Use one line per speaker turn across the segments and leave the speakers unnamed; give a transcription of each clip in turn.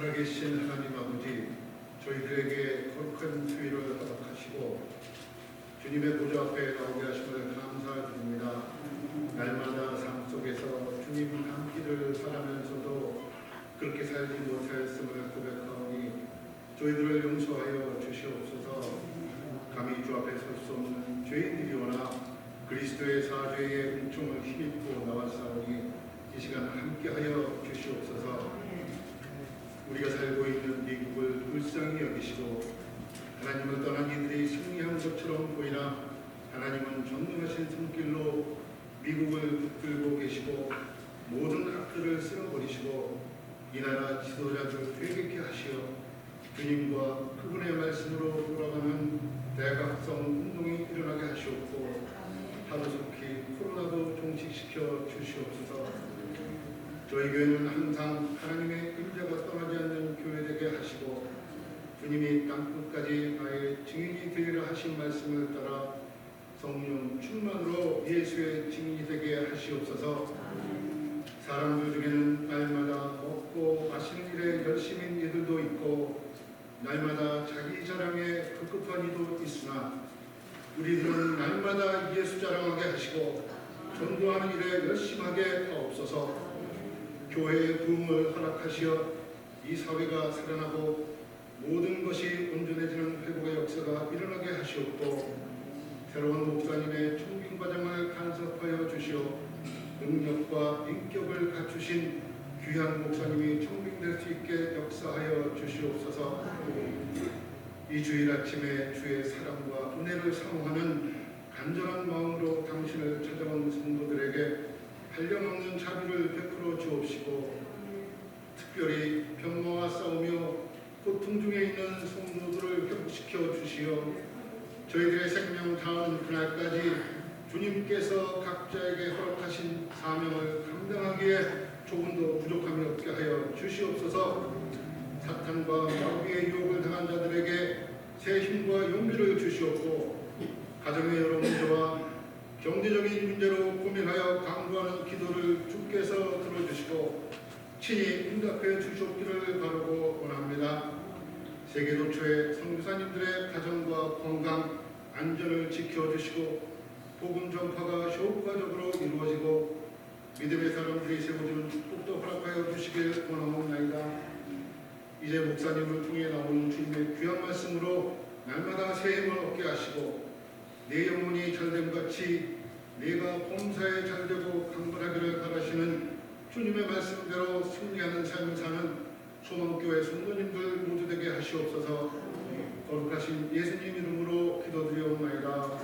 살아계신 하나님 아버지, 저희들에게 거룩한 수위를 허락하시고 주님의 보좌 앞에 나오게 하심을 감사드립니다. 날마다 삶 속에서 주님 함께를 살아면서도 그렇게 살지 못하였음을 고백하오니 저희들을 용서하여 주시옵소서. 감히 주 앞에 설 수 없는 죄인들이오나 그리스도의 사죄의 은총을 힘입고 나왔사오니 이 시간 함께하여 주시옵소서. 우리가 살고 있는 미국을 불쌍히 여기시고 하나님을 떠난 이들이 승리한 것처럼 보이나 하나님은 전능하신 손길로 미국을 붙들고 계시고 모든 악들을 쓸어버리시고 이 나라 지도자들 회개케 하시어 주님과 그분의 말씀으로 돌아가는 대각성 운동이 일어나게 하시옵고 하루속히 코로나도 종식시켜 주시옵소서. 저희 교회는 항상 하나님의 임재가 떠나지 않는 교회 되게 하시고 주님이 땅끝까지 나의 증인이 되리라 하신 말씀을 따라 성령 충만으로 예수의 증인이 되게 하시옵소서. 사람들 중에는 날마다 먹고 마시는 일에 열심인 이들도 있고 날마다 자기 자랑에 급급한 이도 있으나 우리들은 날마다 예수 자랑하게 하시고 전도하는 일에 열심하게 하옵소서. 교회의 부흥을 허락하시어 이 사회가 살아나고 모든 것이 온전해지는 회복의 역사가 일어나게 하시옵고 새로운 목사님의 청빙 과정을 간섭하여 주시어 능력과 인격을 갖추신 귀한 목사님이 청빙될 수 있게 역사하여 주시옵소서. 이 주일 아침에 주의 사랑과 은혜를 사모하는 간절한 마음으로 당신을 찾아온 성도들에게 한량없는 자비를 베풀어 주옵시고 특별히 병마와 싸우며 고통 중에 있는 성도들을 회복시켜 주시어 저희들의 생명 다하는 그날까지 주님께서 각자에게 허락하신 사명을 감당하기에 조금도 부족함이 없게 하여 주시옵소서. 사탄과 마귀의 유혹을 당한 자들에게 새 힘과 용기를 주시옵고 가정의 여러 문제와 경제적인 문제로 고민하여 강구하는 기도를 주께서 들어주시고 친히 응답해 주시옵기를 바라고 원합니다. 세계도처의 선교사님들의 가정과 건강, 안전을 지켜주시고 복음 전파가 효과적으로 이루어지고 믿음의 사람들이 세워지는 축복도 허락하여 주시길 원하옵나이다. 이제 목사님을 통해 나오는 주님의 귀한 말씀으로 날마다 새 힘을 얻게 하시고 내 영혼이 잘됨같이 내가 범사에 잘되고 강건하기를 바라시는 주님의 말씀대로 승리하는 삶을 사는 소망교회 성도님들 모두 되게 하시옵소서. 거룩하신 예수님 이름으로 기도드리옵나이다.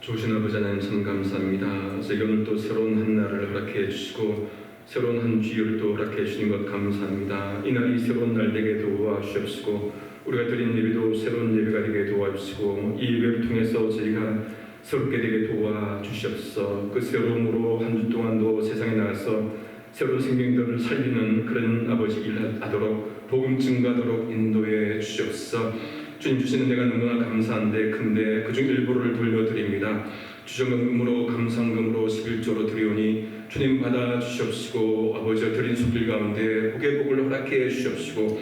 좋으신 아버지 하나님 참 감사합니다. 저희 오늘 또 새로운 한 날을 허락해 주시고 새로운 한 주일을 또 허락해 주신 것 감사합니다. 이 날이 새로운 날 되게 도와주시옵시고 우리가 드린 예배도 새로운 예배가 되게 도와주시고 이 예배를 통해서 저희가 새롭게 되게 도와주시옵소서. 그 새로움으로 한 주 동안도 세상에 나가서 새로운 생명들을 살리는 그런 아버지 일하도록 복음 증가하도록 인도해 주시옵소서. 주님 주시는 내가 너무나 감사한데 큰데 그중 일부를 돌려드립니다. 주정금으로 감상금으로 11조로 드리오니 주님 받아 주시옵시고 아버지와 드린 손길 가운데 복의 복을 허락해 주시옵시고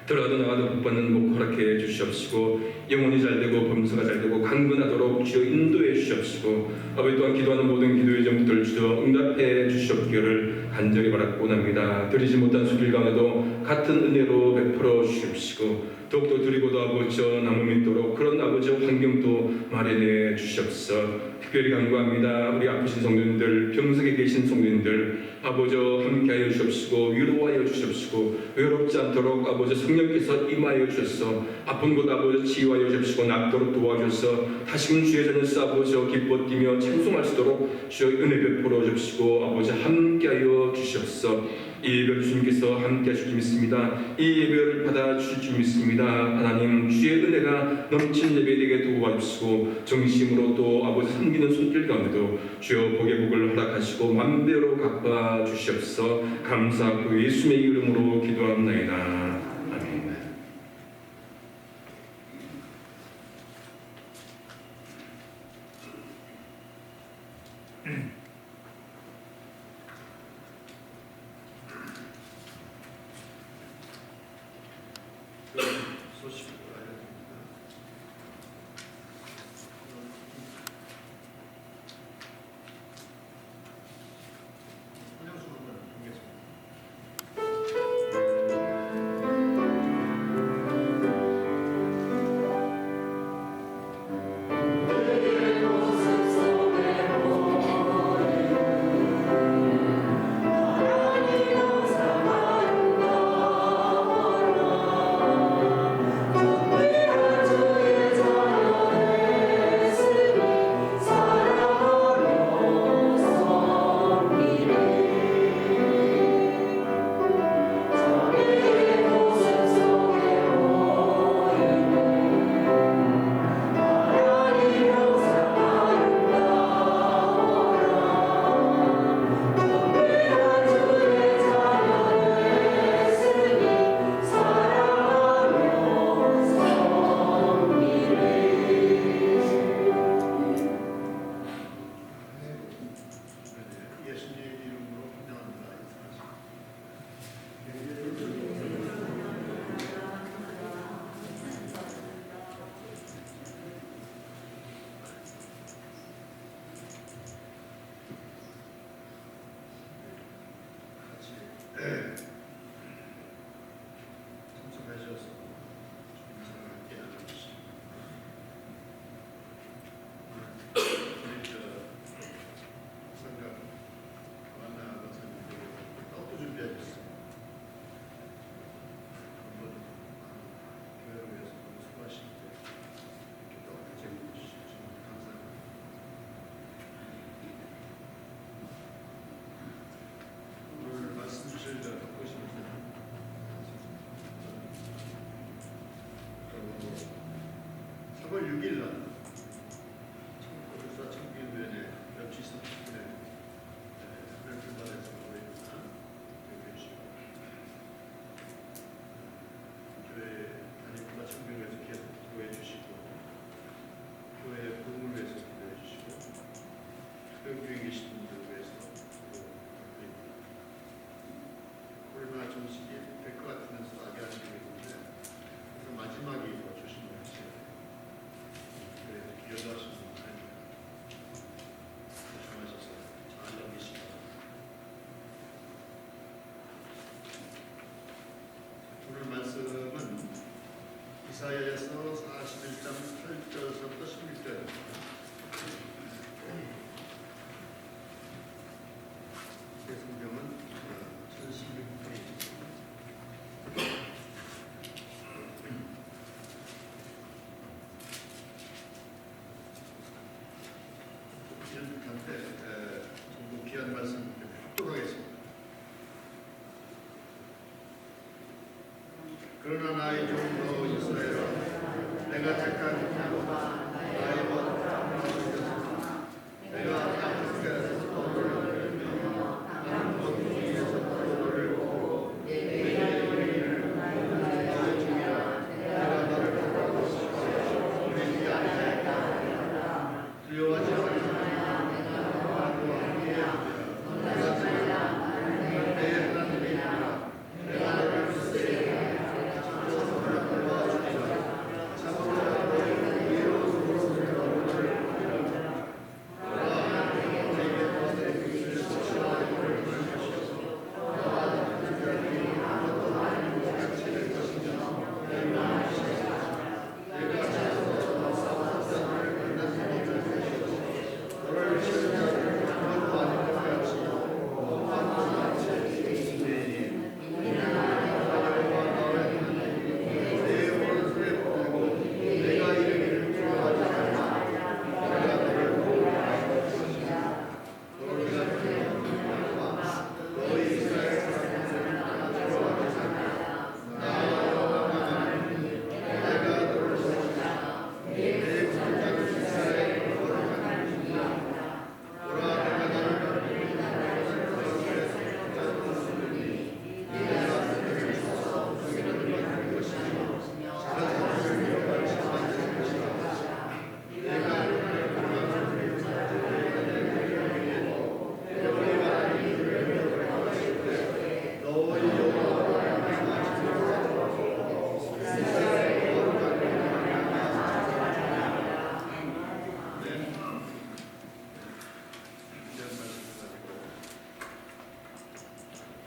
들어가도 나가도 복받는 복 허락해 주시옵시고 영혼이 잘되고 범사가 잘되고 강건하도록 주여 인도해 주시옵시고 아버지 또한 기도하는 모든 기도의 제목들 주여 응답해 주시옵기를 간절히 바라고 원합니다. 드리지 못한 손길 가운데도 같은 은혜로 베풀어 주시옵시고 더욱더 드리고도 아버지 나무 믿도록 그런 아버지의 환경도 마련해 주시옵소서. 특별히 간구합니다. 우리 아프신 성도님들, 병석에 계신 성도님들 아버지 함께하여 주시옵시고 위로하여 주시옵시고 외롭지 않도록 아버지 성령께서 임하여 주셔서 아픈 곳 아버지 치유하여 주시고 낫도록 도와주셔서 다시금 주의 자녀서 아버지 기뻐 뛰며 찬송할 수 있도록 주여 은혜 베풀어 주시고 아버지 함께하여 주시옵소서. 이 예배를 주님께서 함께 하실 줄 믿습니다. 이 예배를 받아 주실 줄 믿습니다. 하나님 주의 은혜가 넘친 예배 되게 도와주시고 정심으로 또 아버지 섬기는 손길 가운데도 주여 복의 복을 허락하시고 만대로 갚아 주시옵소서. 감사하고 예수의 이름으로 기도합나이다. 아멘.
소식을 알려드립니다. 찬양수를 드리겠습니다. 예수님 이름으로 환영합니다. 같이 참석하셔서 주님과 함께 나누십시오. 생각 만나 박사님들 떡도 준비하셨어요. 한번 교회를 위해서 수고하실 때 이렇게 떡 가지고 주시죠. 감사합니다. 오늘 말씀 주실 때 듣고 싶으세요? 3월 6일 날 청교도사 청교도연의 멸치 30분에 별풍받아서 모입니다. 교회 주시고 교회 담임과 청교도에서 계속 기도해 주시고 교회 부흥을 위해서 기도해 주시고 특별교회 계신 분들을 위해서 기도드립니다. 코로나 종식이 될 것 같으면서 아기 하시고 있는데 그래서 마지막이 더 조심을 하세요. 기여하시는 분들 조심하셔서 잘 넘기시기 바랍니다. 오늘 말씀은 이사야에서 41장 8절부터 16절입니다. 제 성경은 1016페이지입니다. 정부 귀한 말씀 듣도록 하겠습니다. 그러나 나의 종로 이스라엘아, 내가 택한 자로다 나의 법을 지켰으나 내가 땅에서 도를 들며 나는 것 중에서 도를 보고 내 이름을 나의 주여 내가 너를 보고 싶어 우리 아니하였다. 두려워하지 말라. 내가 너와 함께하리라. 놀라지 말라. 나는 내 하나님이라. 내가 너를 쓰리라.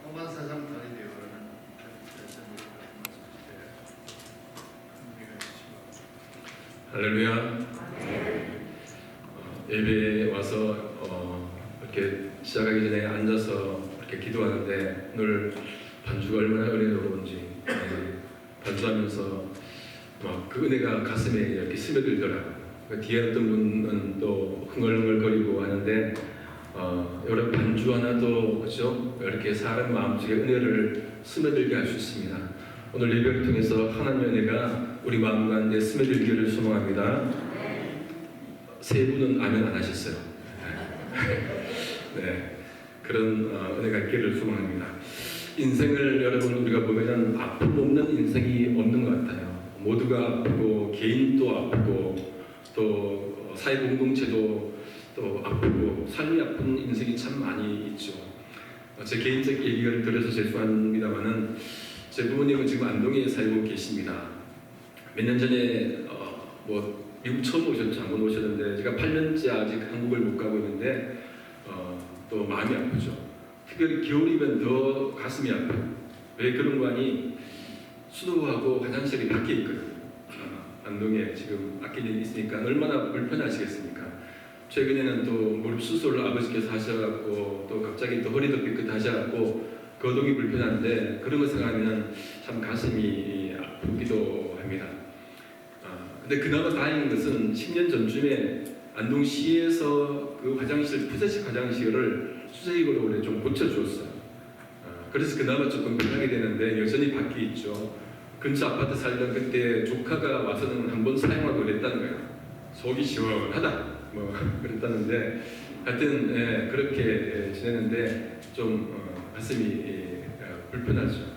험한 세상 달이 되어가는
할렐루야. 예배에 와서 이렇게 시작하기 전에 앉아서 이렇게 기도하는데 오늘 반주가 얼마나 은혜로운지 반주하면서 막 그 은혜가 가슴에 이렇게 스며들더라고요. 뒤에 어떤 분은 또 흥얼흥얼거리고 하는데 여러분 반주 하나도 그죠? 이렇게 사람 마음속에 은혜를 스며들게 할 수 있습니다. 오늘 예배를 통해서 하나님의 은혜가 우리 마음 가운데 스며들기를 소망합니다. 세 분은 아멘 안 하셨어요. 네, 그런 은혜가 있기를 소망합니다. 인생을 여러분 우리가 보면은 아픔 없는 인생이 없는 것 같아요. 모두가 아프고 개인도 아프고 또 사회 공동체도 또 아프고 삶이 아픈 인생이 참 많이 있죠. 제 개인적 얘기를 들어서 죄송합니다만은 제 부모님은 지금 안동에 살고 계십니다. 몇 년 전에 미국 처음 오셨죠. 한번 오셨는데 제가 8년째 아직 한국을 못 가고 있는데 또 마음이 아프죠. 특별히 겨울이면 더 가슴이 아파요. 왜 그런 거 아니? 수도하고 화장실이 밖에 있거든요. 안동에 지금 아끼는 있으니까 얼마나 불편하시겠습니까? 최근에는 또 무릎 수술 아버지께서 하셔갖고 또 갑자기 또 허리도 삐끗하셔갖고 거동이 불편한데 그런 거 생각하면 참 가슴이 아프기도 합니다. 근데 그나마 다행인 것은 10년 전쯤에 안동시에서 그 화장실 푸세식 화장실을 수세식으로 우리 좀 고쳐주었어요. 그래서 그나마 조금 편하게 되는데 여전히 밖에 있죠. 근처 아파트 살던 그때 조카가 와서는 한번 사용하고 그랬다는 거예요. 속이 시원하다 뭐 그랬다는데 하여튼 그렇게 지내는데 좀 가슴이 불편하죠.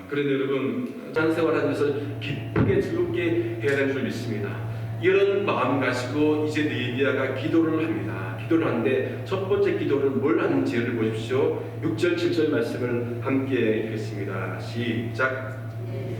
그런데 여러분 짠생활하면서 기쁘게 즐겁게 해야 될 줄 믿습니다. 이런 마음 가지고 이제 느헤미야가 기도를 합니다. 기도를 하는데 첫 번째 기도를 뭘 하는지를 보십시오. 6절 7절 말씀을 함께 읽겠습니다. 시작.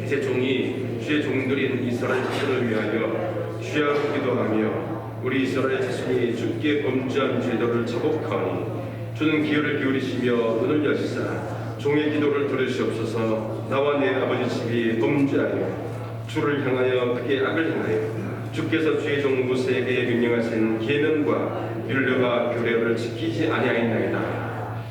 이제 종이 주의 종들인 이스라엘 자손을 위하여 주여 기도하며 우리 이스라엘 자손이 주께 범죄한 죄들을 자복하니 주는 귀를 기울이시며 눈을 여시사 종의 기도를 들으시옵소서. 나와 내 아버지 집이 범죄하여 주를 향하여 크게 악을 행하여 주께서 주의 종 모세에게 명령하신 계명과 율례와 규례를 지키지 아니하였나이다.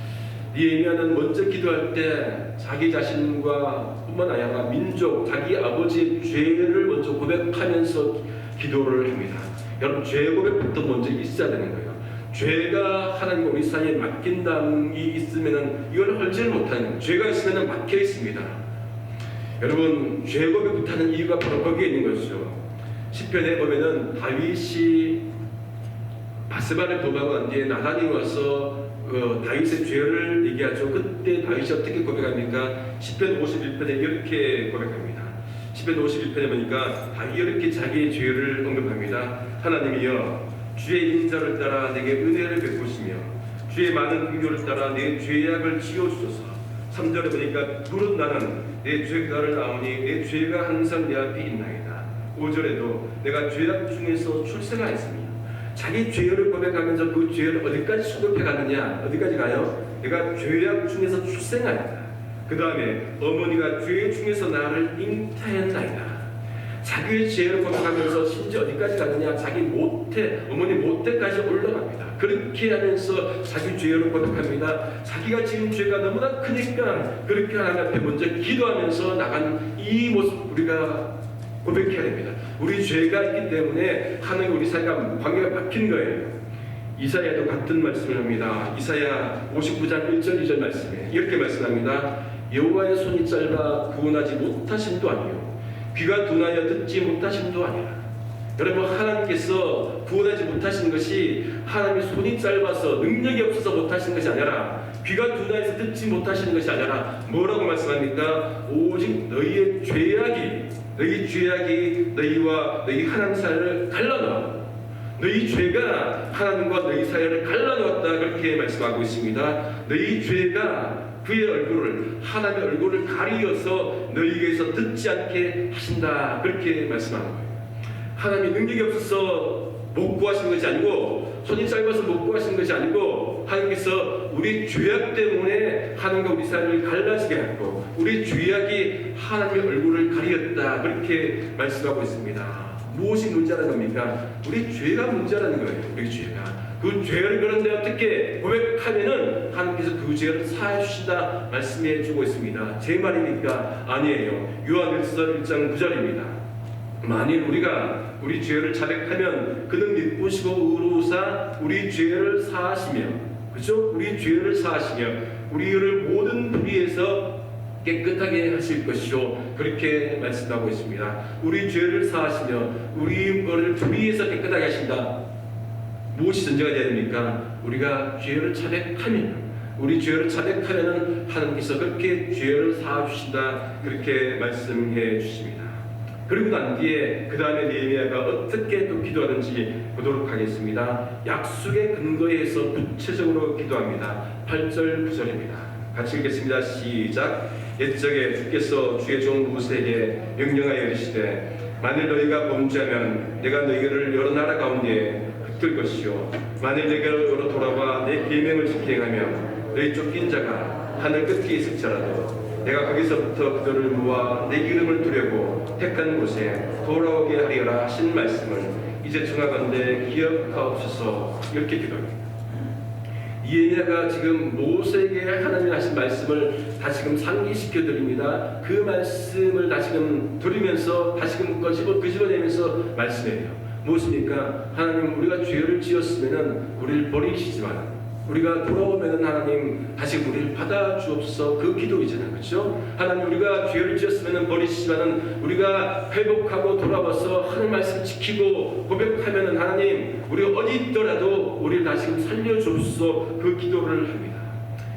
느헤미야는 먼저 기도할 때 자기 자신과 뿐만 아니라 민족, 자기 아버지의 죄를 먼저 고백하면서 기도를 합니다. 여러분 죄 고백부터 먼저 있어야 되는 거예요.
죄가 하나님과 우리 사이에 맡긴담이 있으면은 이걸 헐지를 못하는, 죄가 있으면은 막혀 있습니다. 여러분, 죄 고백 못하는 이유가 바로 거기에 있는 것이죠. 시편에 보면은 다윗이 바세바를 도박하고 난 뒤에 나단이 와서 다윗의 죄를 얘기하죠. 그때 다윗이 어떻게 고백합니까? 시편 51편에 이렇게 고백합니다. 시편 51편에 보니까 다윗이 이렇게 자기의 죄를 언급합니다. 하나님이여, 주의 인자를 따라 내게 은혜를 베푸시며 주의 많은 긍휼을 따라 내 죄악을 지워주소서. 3절에 보니까 무릇 나는 내 죄가를 나오니 내 죄가 항상 내 앞에 있나이다. 5절에도 내가 죄악 중에서 출생하였으며, 자기 죄를 고백하면서 그 죄를 어디까지 수급해 가느냐? 어디까지 가요? 내가 죄악 중에서 출생하였다. 그 다음에 어머니가 죄 중에서 나를 잉태했나이다. 자기의 죄를 고백하면서 심지어 어디까지 가느냐? 자기 모태, 어머니 모태까지 올라갑니다. 그렇게 하면서 자기 죄를 고백합니다. 자기가 지은 죄가 너무나 크니까 그렇게 하나님 앞에 먼저 기도하면서 나간 이 모습 우리가 고백해야 됩니다. 우리 죄가 있기 때문에 하나님 우리 사이가 관계가 바뀐 거예요. 이사야도 같은 말씀을 합니다. 이사야 59장 1절 2절 말씀에 이렇게 말씀합니다. 여호와의 손이 짧아 구원하지 못하심도 아니요 귀가 둔하여 듣지 못하심도 아니라. 여러분, 하나님께서 구원하지 못하시는 것이 하나님의 손이 짧아서 능력이 없어서 못하시는 것이 아니라, 귀가 둔하여서 듣지 못하시는 것이 아니라 뭐라고 말씀합니까? 오직 너희의 죄악이 너희와 너희 하나님 사이를 갈라놓아. 너희 죄가 하나님과 너희 사이를 갈라놓았다. 그렇게 말씀하고 있습니다. 너희 죄가 그의 얼굴을, 하나님의 얼굴을 가리어서 너희에게서 듣지 않게 하신다. 그렇게 말씀하는 거예요. 하나님이 능력이 없어서 못 구하시는 것이 아니고, 손이 짧아서 못 구하시는 것이 아니고, 하나님께서 우리 죄악 때문에 하나님과 우리 사이를 갈라지게 하고 우리 죄악이 하나님의 얼굴을 가리었다. 그렇게 말씀하고 있습니다. 무엇이 문제라는 겁니까? 우리 죄가 문제라는 거예요. 우리 죄가. 그 죄를 그런데 어떻게 고백하면은 하나님께서 그 죄를 사해 주신다 말씀해 주고 있습니다. 제 말입니까? 아니에요. 요한일서 1장 9절입니다. 만일 우리가 우리 죄를 자백하면 그는 미쁘시고 의로우사 우리 죄를 사하시며, 그죠? 우리 죄를 사하시며 우리를 모든 불의에서 깨끗하게 하실 것이요. 그렇게 말씀하고 있습니다. 우리 죄를 사하시며 우리를 불의에서 깨끗하게 하신다. 무엇이 전제가 되어야 됩니까? 우리가 죄를 자백하면, 우리 죄를 자백하면 하나님께서 그렇게 죄를 사하주신다. 그렇게 말씀해 주십니다. 그리고 난 뒤에 그 다음에 느헤미야가 어떻게 또 기도하는지 보도록 하겠습니다. 약속의 근거에 서 구체적으로 기도합니다. 8절 9절입니다. 같이 읽겠습니다. 시작. 옛적에 주께서 주의 종 모세에게 명령하여 이르시되 만일 너희가 범죄하면 내가 너희를 여러 나라 가운데 흩을 것이요 만일 내게로 돌아와 내 계명을 지키게 하면 너희 쫓긴 자가 하늘 끝에 있을지라도 내가 거기서부터 그들을 모아 내 이름을 두려고 택한 곳에 돌아오게 하리라 하신 말씀을 이제 청하건대 기억하옵소서. 이렇게 기도합니다. 느헤미야가 지금 모세에게 하나님이 하신 말씀을 다시금 상기시켜 드립니다. 그 말씀을 다시금 들으면서 다시금 끄집어내면서 말씀해요. 무엇입니까? 하나님, 우리가 죄를 지었으면 우리를 버리시지만 우리가 돌아오면 하나님 다시 우리를 받아주옵소서. 그 기도이잖아요. 그렇죠? 하나님, 우리가 죄를 지었으면 버리시지만 우리가 회복하고 돌아와서 하나님 말씀 지키고 고백하면 하나님, 우리가 어디 있더라도 우리를 다시 살려주옵소서. 그 기도를 합니다.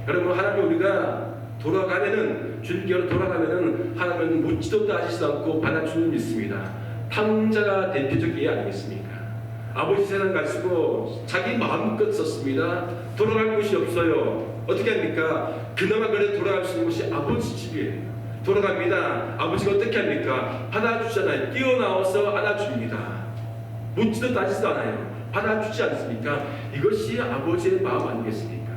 여러분, 하나님, 우리가 돌아가면은, 주님께로 돌아가면은 하나님은 묻지도 따지지도 않고 받아주는 믿습니다. 탕자가 대표적 예 아니겠습니까? 아버지 세상 가시고 자기 마음껏 썼습니다. 돌아갈 곳이 없어요. 어떻게 합니까? 그나마 그래 돌아갈 수 있는 곳이 아버지 집이에요. 돌아갑니다. 아버지가 어떻게 합니까? 받아주잖아요. 뛰어나와서 안아줍니다. 묻지도 따지지도 않아요. 받아주지 않습니까? 이것이 아버지의 마음 아니겠습니까?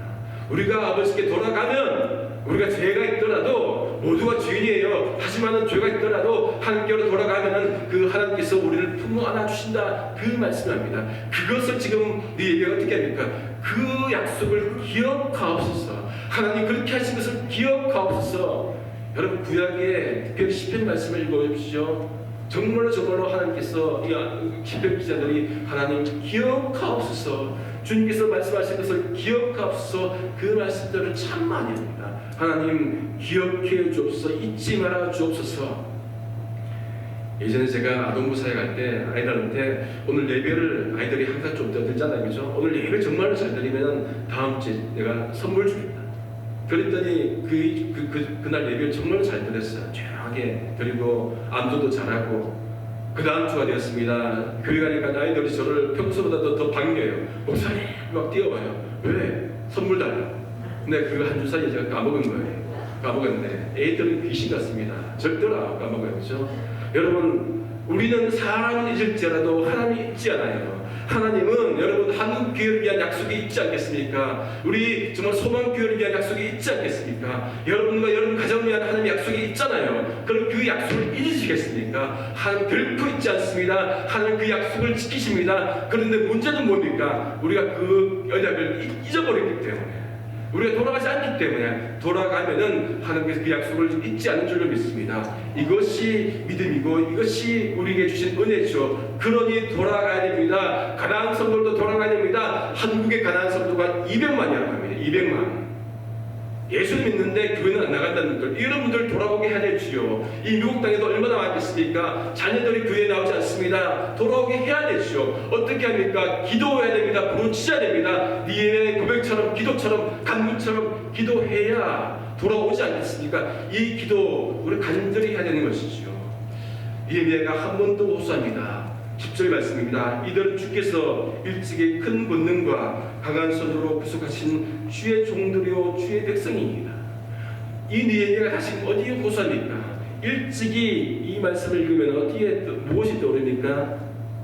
우리가 아버지께 돌아가면 우리가 죄가 있더라도 모두가 죄인이에요. 하지만은 죄가 있더라도 하나님께로 돌아가면은 그 하나님께서 우리를 품어 안아주신다. 그 말씀합니다. 그것을 지금 너희에게 어떻게 합니까? 그 약속을 기억하옵소서. 하나님 그렇게 하신 것을 기억하옵소서. 여러분, 구약의 특별히 시편 말씀을 읽어보십시오. 정말로 하나님께서 이 시편 기자들이 하나님 기억하옵소서. 주님께서 말씀하신 것을 기억하옵소서. 그 말씀들을 참 많이 합니다. 하나님 기억해 주옵소서. 잊지 말아 주옵소서. 예전에 제가 아동부사에 갈 때 아이들한테 오늘 예배를 아이들이 항상 좀 떠들잖아요, 그죠? 오늘 예배 정말로 잘 드리면 다음 주에 내가 선물 주겠다. 그랬더니 그날 예배를 정말로 잘 드렸어요. 조용하게 드리고 안도도 잘하고. 그 다음 주가 되었습니다. 교회 가니까 아이들이 저를 평소보다도 더 반겨요. 목사님 막 뛰어와요. 왜? 선물 달라. 근데 그 한 주 사이에 제가 까먹은 거예요. 까먹었는데 애들은 귀신 같습니다. 절대로 까먹어요, 그죠? 여러분, 우리는 사람은 잊을지라도 하나님이 잊지 않아요. 하나님은 여러분 한국교회를 위한 약속이 있지 않겠습니까? 우리 정말 소망교회를 위한 약속이 있지 않겠습니까? 여러분과 여러분 가정을 위한 하나님의 약속이 있잖아요. 그럼 그 약속을 잊으시겠습니까? 하나님 결코 잊지 않습니다. 하나님 그 약속을 지키십니다. 그런데 문제는 뭡니까? 우리가 그 언약을 잊어버렸기 때문에, 우리가 돌아가지 않기 때문에, 돌아가면은 하나님께서 그 약속을 잊지 않는 줄로 믿습니다. 이것이 믿음이고 이것이 우리에게 주신 은혜죠. 그러니 돌아가야 됩니다. 가나안 성도도 돌아가야 됩니다. 한국의 가나안 성도가 200만이라고 합니다. 200만. 예수 믿는데 교회는 안 나간다는 분들, 이런 분들 돌아오게 해야 되지요. 이 미국 땅에도 얼마나 많겠습니까? 자녀들이 교회에 나오지 않습니다. 돌아오게 해야 되지요. 어떻게 합니까? 기도해야 됩니다. 부르짖어야 됩니다. 니의 고백처럼, 기도처럼, 간구처럼 기도해야 돌아오지 않겠습니까? 이 기도 우리 간절히 해야 되는 것이죠. 예배가 한 번 더 호소합니다. 10절 말씀입니다. 이들은 주께서 일찍이 큰 권능과 강한 손으로 구속하신 주의 종들이요 주의 백성입니다. 이 니에미아가 다시 어디에 호소합니까? 일찍이 이 말씀을 읽으면 어디에 무엇이 떠오릅니까?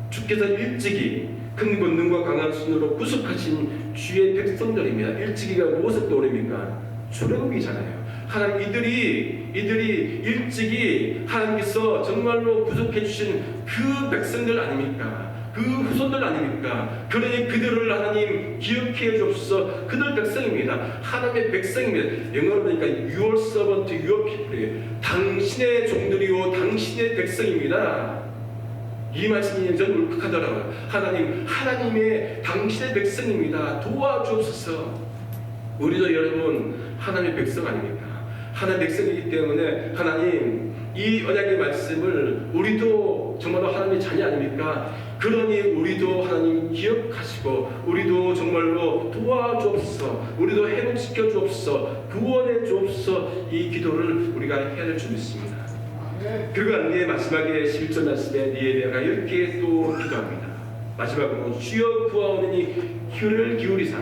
주께서 일찍이 큰 권능과 강한 손으로 구속하신 주의 백성들입니다. 일찍이가 무엇을 떠오릅니까? 출애굽이잖아요. 하나님 이들이 일찍이 하나님께서 정말로 구속해 주신 그 백성들 아닙니까? 그 후손들 아닙니까? 그러니 그들을 하나님 기억해 주옵소서. 그들 백성입니다. 하나님의 백성입니다. 영어로 보니까 your servant, your people. 당신의 종들이요 당신의 백성입니다. 이 말씀이 저는 울컥하더라고요. 하나님의 당신의 백성입니다. 도와주옵소서. 우리도 여러분 하나님의 백성 아닙니까? 하나님의 백성이기 때문에 하나님 이 언약의 말씀을 우리도 정말로 하나님의 자녀 아닙니까? 그러니 우리도 하나님 기억하시고 우리도 정말로 도와주옵소서. 우리도 회복시켜 주옵소서. 구원해 주옵소서. 이 기도를 우리가 해야 될 줄 믿습니다. 그리고 안에 마지막에 11절 말씀에 니에미아가 이렇게 또 기도합니다. 마지막으로 주여 구하오니 귀를 기울이사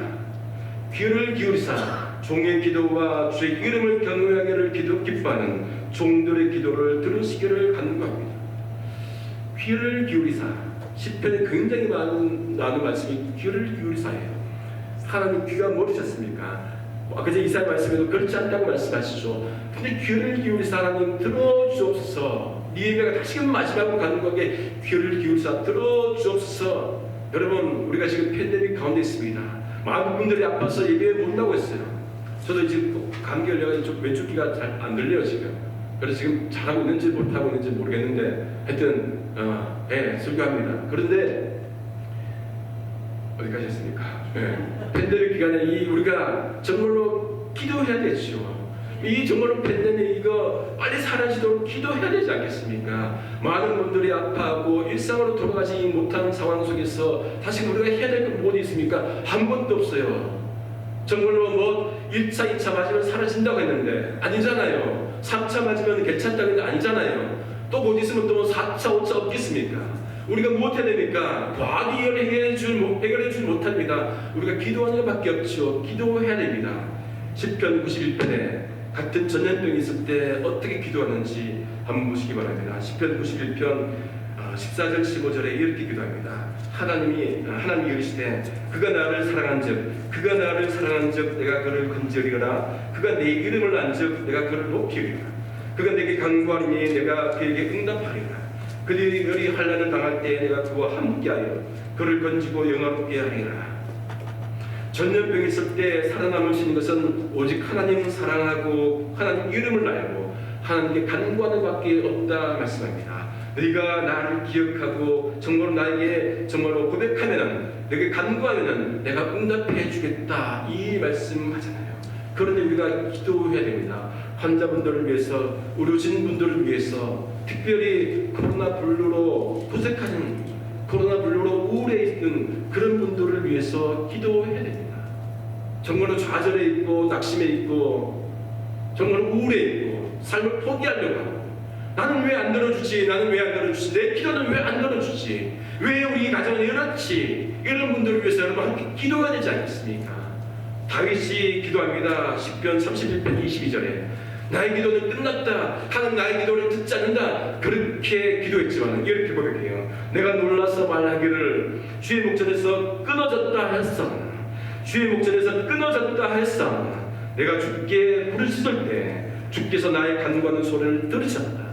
종의 기도와 주의 이름을 경외하기를 기뻐하는 종들의 기도를 들으시기를 간구합니다. 귀를 기울이사. 시편에 굉장히 많은 말씀이 귀를 기울이사예요. 하나님 귀가 멀으셨습니까? 그제 이사야 말씀에도 그렇지 않다고 말씀하시죠. 근데 귀를 기울이사 하나님 들어주옵소서. 니에미아가 다시금 마지막으로 간구하게 귀를 기울이사 들어주옵소서. 여러분 우리가 지금 팬데믹 가운데 있습니다. 많은 분들이 아파서 예배 못 나오고 있어요. 저도 지금 감기 걸려가지고 좀 왼쪽 귀가 잘 안 들려요 지금. 그래서 지금 잘하고 있는지 못하고 있는지 모르겠는데 하여튼 설교합니다. 그런데 어디까지 했습니까? 팬데믹 기간에 우리가 정말로 기도해야 되죠. 이 정말로 팬데믹 이거 빨리 사라지도록 기도해야 되지 않겠습니까? 많은 분들이 아파하고 일상으로 돌아가지 못하는 상황 속에서 다시 우리가 해야 될 건 무엇이 있습니까? 한 번도 없어요. 정말로 1차, 2차 맞으면 사라진다고 했는데 아니잖아요. 3차 맞으면 괜찮다고 했는데 아니잖아요. 또 곧 있으면 또 4차, 5차 없겠습니까? 우리가 무엇 해야 됩니까? 과기를 해결해 줄 못합니다. 우리가 기도하는 것밖에 없죠. 기도해야 됩니다. 시편 91편에 같은 전염병이 있을 때 어떻게 기도하는지 한번 보시기 바랍니다. 시편 91편 14절 15절에 이렇게 기도합니다. 하나님이 이르시되 그가 나를 사랑한즉 내가 그를 건지리라. 그가 내 이름을 안즉 내가 그를 높이리라. 그가 내게 간구하리니 내가 그에게 응답하리라. 그들이 환난을 당할 때 내가 그와 함께하여 그를 건지고 영화롭게 하리라. 전염병이 있을 때 살아남으시는 것은 오직 하나님을 사랑하고 하나님 이름을 알고 하나님께 간구하는 밖에 없다 말씀합니다. 너희가 나를 기억하고 정말로 나에게 정말로 고백하면은 너에게 간구하면은 내가 응답해 주겠다 이 말씀하잖아요. 그런데 우리가 기도해야 됩니다. 환자분들을 위해서, 의료진 분들을 위해서, 특별히 코로나 블루로 부색하는, 코로나 블루로 우울해 있는 그런 분들을 위해서 기도해야 됩니다. 정말로 좌절해 있고 낙심해 있고 정말 우울해 있고 삶을 포기하려고 하고, 나는 왜 안 들어주지? 나는 왜 안 들어주지? 내 기도는 왜 안 들어주지? 왜 우리 가정은 이렇지? 이런 분들을 위해서 여러분 함께 기도해야 되지 않겠습니까? 다윗이 기도합니다. 시편 31편 22절에 나의 기도는 끝났다. 하나님 나의 기도를 듣지 않는다. 그렇게 기도했지만 이렇게 고백해요. 내가 놀라서 말하기를 주의 목전에서 끊어졌다 했어. 주의 목전에서 끊어졌다 했어. 내가 주께 부르짖을 때 주께서 나의 간구하는 소리를 들으셨다.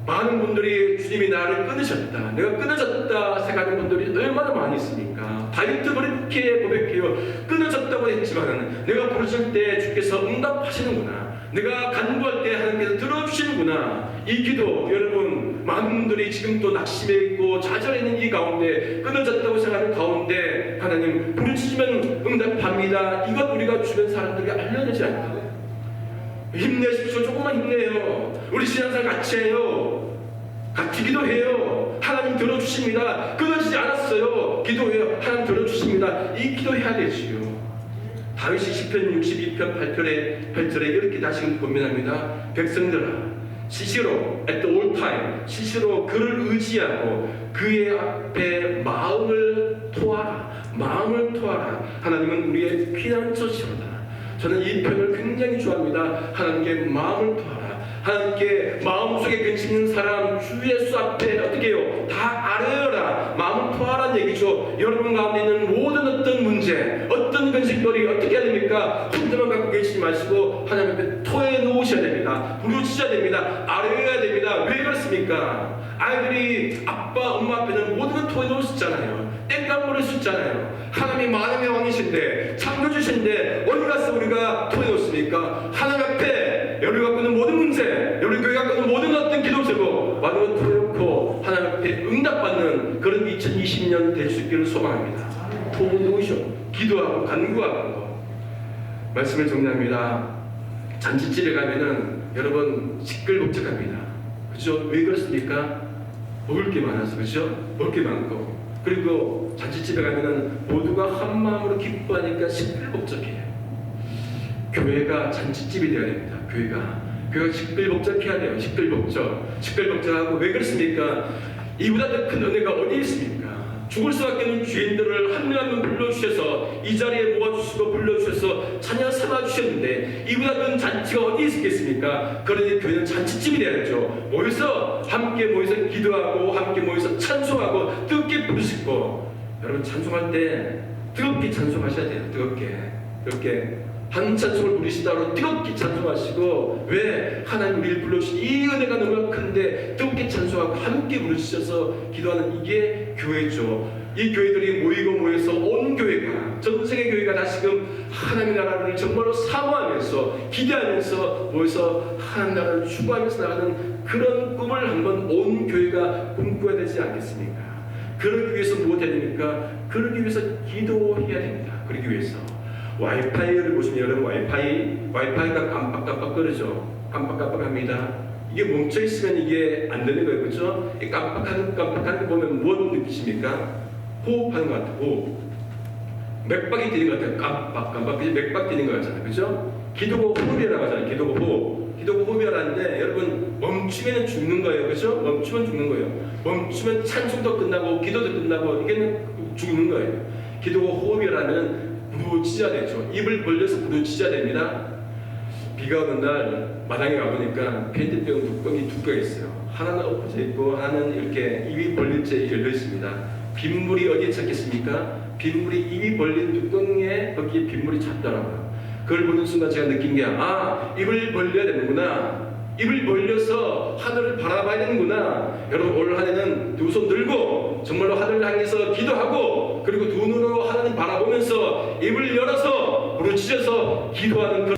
많은 분들이 주님이 나를 끊으셨다, 내가 끊어졌다 생각하는 분들이 얼마나 많이 있습니까? 다윗도 그렇게 고백해요. 끊어졌다고 했지만 내가 부르실 때 주께서 응답하시는구나, 내가 간구할 때 하나님께서 들어주시는구나. 이 기도, 여러분 많은 분들이 지금 또 낙심해 있고 좌절해 있는 이 가운데, 끊어졌다고 생각하는 가운데 하나님 부르짖으면 응답합니다. 이것 우리가 주변 사람들에게 알려내지 않거든요. 힘내십시오. 조금만 힘내요. 우리 신앙생활 같이 해요. 같이 기도해요. 하나님 들어주십니다. 끊어지지 않았어요. 기도해요. 하나님 들어주십니다. 이 기도해야 되지요. 다윗이 시편 62편 8절에 이렇게 다시 고민합니다. 백성들아, 시시로 at all time, 시시로 그를 의지하고 그의 앞에 마음을 토하라. 마음을 토하라. 하나님은 우리의 피난처시로다. 저는 이 표현을 굉장히 좋아합니다. 하나님께 마음을 토하라. 하나님께 마음속에 근심 있는 사람 주 예수 앞에 어떻게 해요? 다 아뢰어라. 마음을 토하라는 얘기죠. 여러분 가운데 있는 모든 어떤 문제, 어떤 근심거리 어떻게 해야 됩니까? 혼자만 갖고 계시지 마시고 하나님 앞에 토해 놓으셔야 됩니다. 부르짖어야 됩니다. 아뢰어야 됩니다. 왜 그렇습니까? 아이들이 아빠 엄마 앞에는 모든 걸 토해 놓을 수 있잖아요. 땡깡 부를 수 있잖아요. 하나님이 만왕의 왕이신데, 창조주신데 어디 가서 우리가 토해 놓습니까? 하나님 앞에 여러분 갖고 있는 모든 문제, 여러분 교회 갖고 있는 모든 어떤 기도 제목 많은 걸 토해놓고 하나님 앞에 응답받는 그런 2020년 될 수 있기를 소망합니다. 토해 놓으셔. 기도하고 간구하고. 말씀을 정리합니다. 잔치집에 가면은 여러분 시끌벅적합니다. 그죠? 왜 그렇습니까? 먹을 게 많아서. 그죠? 먹을 게 많고, 그리고 잔치집에 가면은 모두가 한 마음으로 기뻐하니까 시끌벅적해요. 교회가 잔치집이 되어야 됩니다. 교회가 시끌벅적해야 돼요. 시끌벅적하고. 왜 그렇습니까? 이보다 더 큰 은혜가 어디 있습니까? 죽을 수밖에 없는 죄인들을 한 명 한 명 불러주셔서 이 자리에 모아주시고 불러주셔서 자녀 삼아주셨는데 이보다 큰 잔치가 어디 있겠습니까? 그러니 교회는 잔치집이 되야죠. 함께 모여서 기도하고, 함께 모여서 찬송하고, 뜨겁게 부르짖고. 여러분 찬송할 때 뜨겁게 찬송하셔야 돼요. 뜨겁게 한 찬송을 부르시다로 뜨겁게 찬송하시고. 왜? 하나님 우리를 불러주신 이 은혜가 너무 큰데 뜨겁게 찬송하고 함께 부르셔서 기도하는, 이게 교회죠. 이 교회들이 모여서 온 교회가, 전 세계 교회가 다시금 하나님의 나라를 정말로 사모하면서 기대하면서 모여서 하나님 나라를 추구하면서 나가는 그런 꿈을 한번 온 교회가 꿈꿔야 되지 않겠습니까? 그러기 위해서 무엇 해야 됩니까? 그러기 위해서 기도해야 됩니다. 그러기 위해서 와이파이를 보시면 여러분 와이파이가 깜빡깜빡거리죠. 깜빡깜빡합니다. 이게 멈춰있으면 이게 안 되는 거예요. 그렇죠? 깜빡하는 거 보면 무엇 느끼십니까? 호흡하는 것 같아요. 호흡. 맥박이 뛰는 것 같아요. 깜빡 맥박 뛰는 것 같잖아요. 그렇죠? 기도고 호흡이라고 하잖아요. 기도고 호흡이라는데 여러분 멈추면 죽는 거예요. 그렇죠? 멈추면 죽는 거예요. 멈추면 찬송도 끝나고 기도도 끝나고 이게 죽는 거예요. 기도고 호흡이라는 부르짖어야 되죠. 입을 벌려서 부르짖어야 됩니다. 비가 오는 날 마당에 가보니까 페인트병 뚜껑이 두 개 있어요. 하나는 엎어져 있고 하나는 이렇게 입이 벌린 채 열려 있습니다. 빗물이 어디에 찼겠습니까? 빗물이 입이 벌린 뚜껑에 거기에 빗물이 찼더라고요. 그걸 보는 순간 제가 느낀 게, 입을 벌려야 되는구나. 입을 벌려서 하늘을 바라봐야 되는구나. 여러분 올 한 해는 두 손 들고 정말로 하늘을 향해서 기도하고, 그리고 두 눈으로 하나님 바라보면서 입을 열어서 부르짖어서 기도하는 그런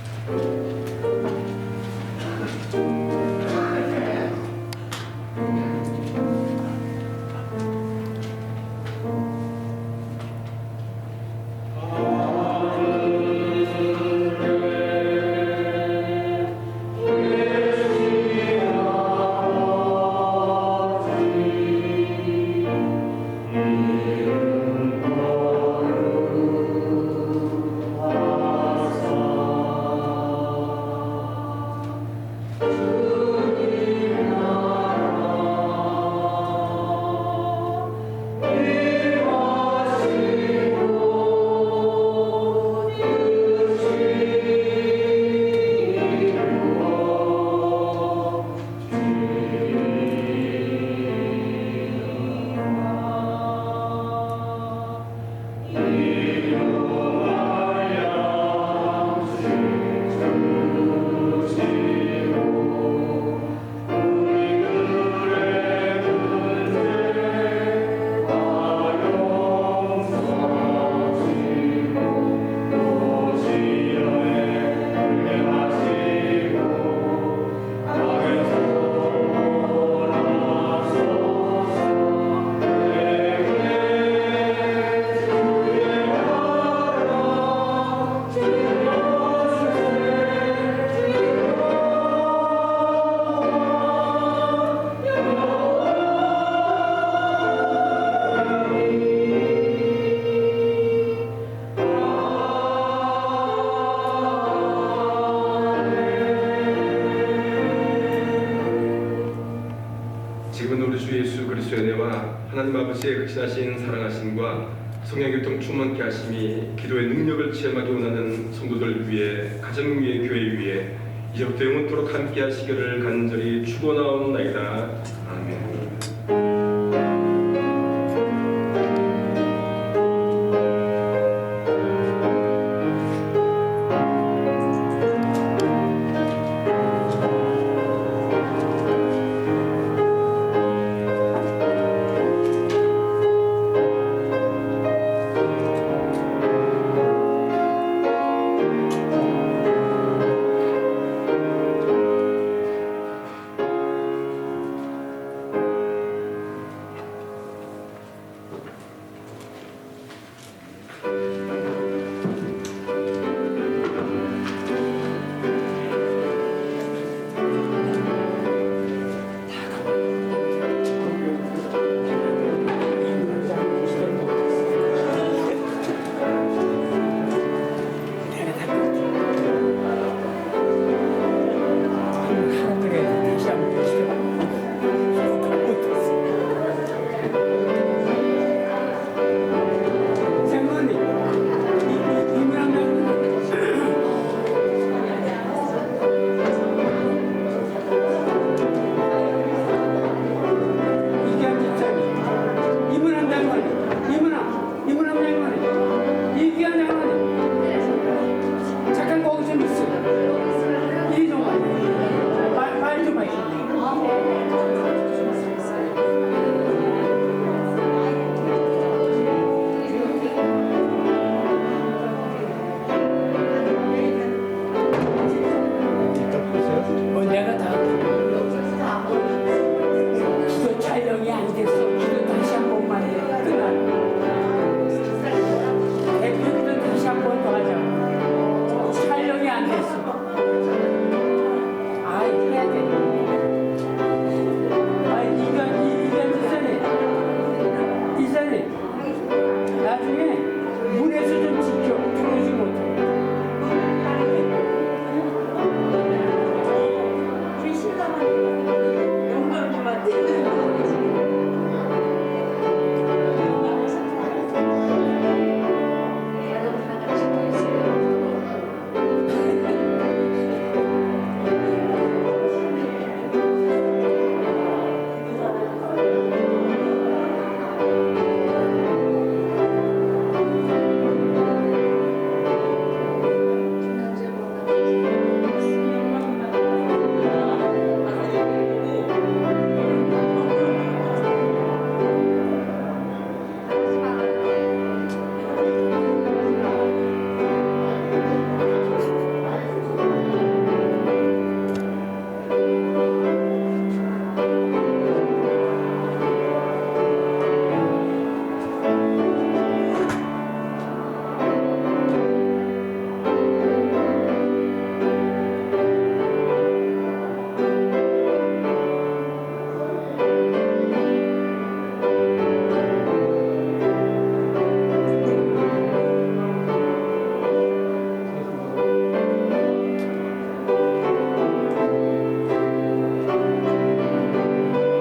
축원합니다. 하나님 아버지의 극진하신 사랑하심과 성령 교통 충만케 하심이 기도의 능력을 체험하기 원하는 성도들 위해, 가정 위에, 교회 위에 이제부터 영원토록 함께 하시기를 간절히 축원하옵나이다.